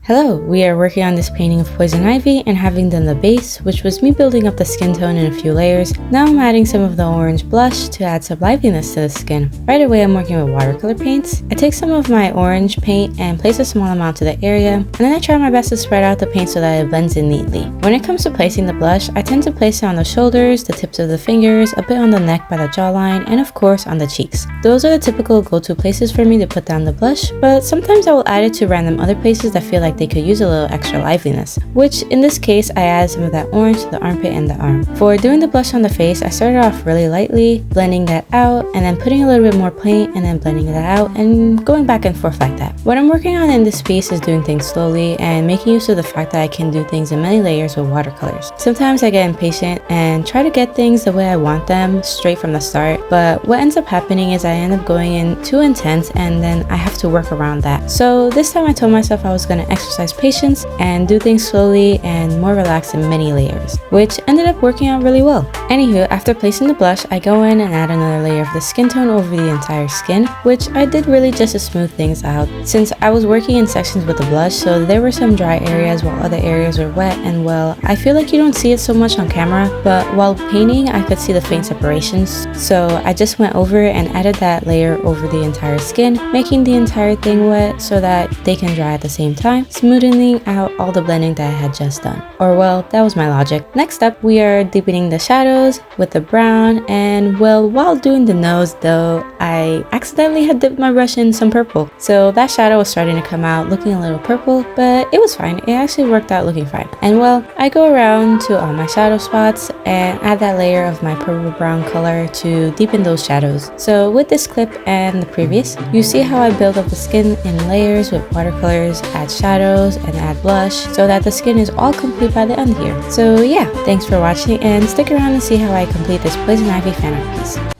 Hello, we are working on this painting of Poison Ivy, and having done the base, which was me building up the skin tone in a few layers, now I'm adding some of the orange blush to add some liveliness to the skin. Right away I'm working with watercolor paints. I take some of my orange paint and place a small amount to the area, and then I try my best to spread out the paint so that it blends in neatly. When it comes to placing the blush, I tend to place it on the shoulders, the tips of the fingers, a bit on the neck by the jawline, and of course on the cheeks. Those are the typical go-to places for me to put down the blush, but sometimes I will add it to random other places that feel like they could use a little extra liveliness, which in this case I added some of that orange to the armpit and the arm. For doing the blush on the face, I started off really lightly, blending that out, and then putting a little bit more paint and then blending that out and going back and forth like that. What I'm working on in this piece is doing things slowly and making use of the fact that I can do things in many layers with watercolors. Sometimes I get impatient and try to get things the way I want them straight from the start, but what ends up happening is I end up going in too intense and then I have to work around that. So this time I told myself I was going to exercise patience and do things slowly and more relaxed in many layers, which ended up working out really well. Anywho, after placing the blush, I go in and add another layer of the skin tone over the entire skin, which I did really just to smooth things out, since I was working in sections with the blush, so there were some dry areas while other areas were wet, and well, I feel like you don't see it so much on camera, but while painting I could see the faint separations, so I just went over and added that layer over the entire skin, making the entire thing wet so that they can dry at the same time, smoothing out all the blending that I had just done. Or well, that was my logic. Next up, we are deepening the shadows with the brown, and well, while doing the nose though, I accidentally had dipped my brush in some purple. So that shadow was starting to come out looking a little purple, but it was fine. It actually worked out looking fine. And well, I go around to all my shadow spots and add that layer of my purple brown color to deepen those shadows. So with this clip and the previous, you see how I build up the skin in layers with watercolors, add shadows, and add blush so that the skin is all complete by the end here. So yeah, thanks for watching and stick around to see how I complete this Poison Ivy fan art piece.